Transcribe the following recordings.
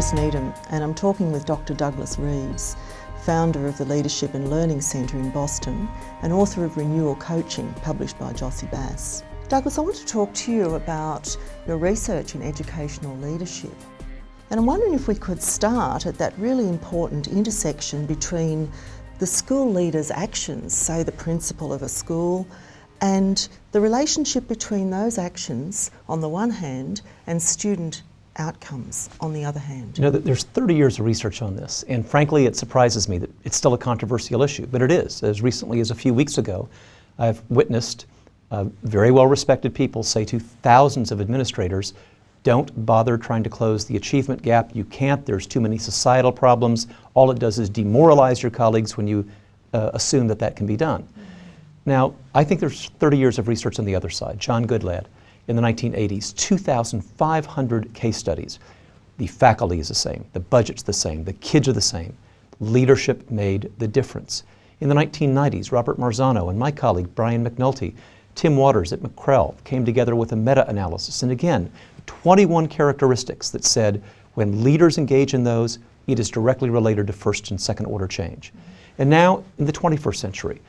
Chris Needham, and I'm talking with Dr. Douglas Reeves, founder of the Leadership and Learning Centre in Boston and author of Renewal Coaching, published by Jossie Bass. Douglas, I want to talk to you about your research in educational leadership. And I'm wondering if we could start at that really important intersection between the school leader's actions, say the principal of a school, and the relationship between those actions on the one hand and student outcomes on the other hand. You know, there's 30 years of research on this, and frankly it surprises me that it's still a controversial issue, but it is. As recently as a few weeks ago, I've witnessed very well-respected people say to thousands of administrators, don't bother trying to close the achievement gap. You can't. There's too many societal problems. All it does is demoralize your colleagues when you assume that that can be done. Now, I think there's 30 years of research on the other side. John Goodlad, in the 1980s, 2,500 case studies. The faculty is the same. The budget's the same. The kids are the same. Leadership made the difference. In the 1990s, Robert Marzano and my colleague, Brian McNulty, Tim Waters at McCrell came together with a meta-analysis. And again, 21 characteristics that said when leaders engage in those, it is directly related to first and second order change. And now, in the 21st century,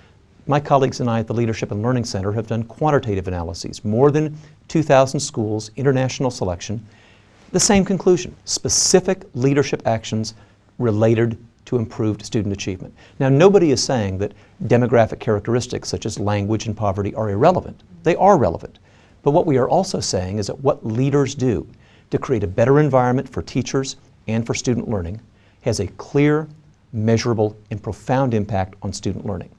my colleagues and I at the Leadership and Learning Center have done quantitative analyses, more than 2,000 schools, international selection, the same conclusion, specific leadership actions related to improved student achievement. Now, nobody is saying that demographic characteristics such as language and poverty are irrelevant. They are relevant. But what we are also saying is that what leaders do to create a better environment for teachers and for student learning has a clear, measurable, and profound impact on student learning.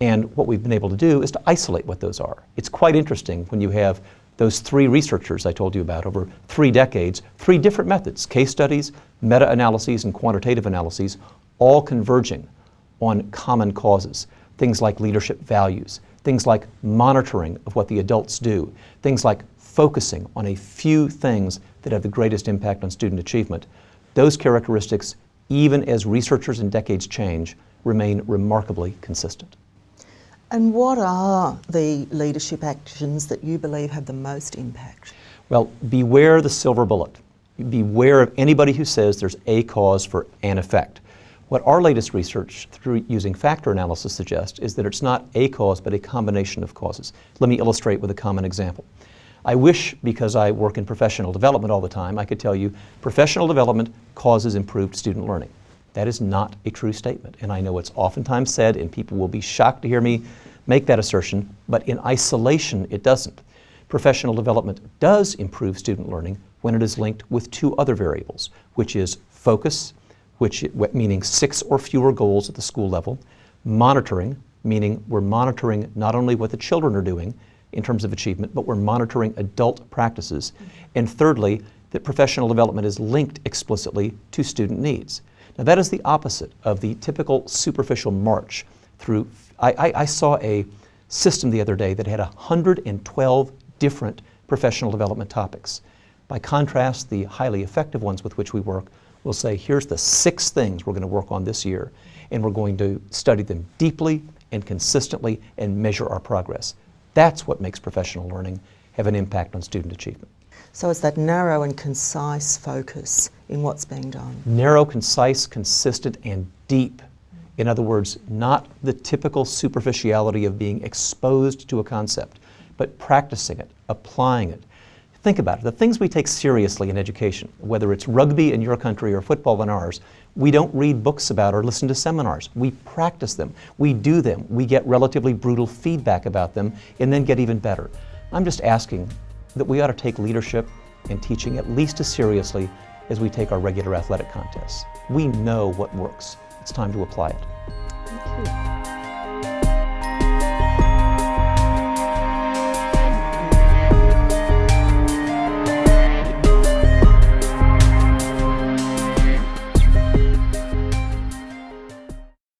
And what we've been able to do is to isolate what those are. It's quite interesting when you have those three researchers I told you about over 3 decades, 3 different methods, case studies, meta-analyses, and quantitative analyses, all converging on common causes. Things like leadership values, things like monitoring of what the adults do, things like focusing on a few things that have the greatest impact on student achievement. Those characteristics, even as researchers and decades change, remain remarkably consistent. And what are the leadership actions that you believe have the most impact? Well, beware the silver bullet. Beware of anybody who says there's a cause for an effect. What our latest research through using factor analysis suggests is that it's not a cause, but a combination of causes. Let me illustrate with a common example. I wish, because I work in professional development all the time, I could tell you professional development causes improved student learning. That is not a true statement, and I know it's oftentimes said, and people will be shocked to hear me make that assertion, but in isolation it doesn't. Professional development does improve student learning when it is linked with 2 other variables, which is focus, meaning 6 or fewer goals at the school level, monitoring, meaning we're monitoring not only what the children are doing in terms of achievement, but we're monitoring adult practices, and thirdly, that professional development is linked explicitly to student needs. Now that is the opposite of the typical superficial march through. I saw a system the other day that had 112 different professional development topics. By contrast, the highly effective ones with which we work will say, here's the 6 things we're going to work on this year, and we're going to study them deeply and consistently and measure our progress. That's what makes professional learning have an impact on student achievement. So it's that narrow and concise focus in what's being done. Narrow, concise, consistent, and deep. In other words, not the typical superficiality of being exposed to a concept, but practicing it, applying it. Think about it. The things we take seriously in education, whether it's rugby in your country or football in ours, we don't read books about or listen to seminars. We practice them. We do them. We get relatively brutal feedback about them and then get even better. I'm just asking that we ought to take leadership and teaching at least as seriously as we take our regular athletic contests. We know what works. It's time to apply it. Thank you.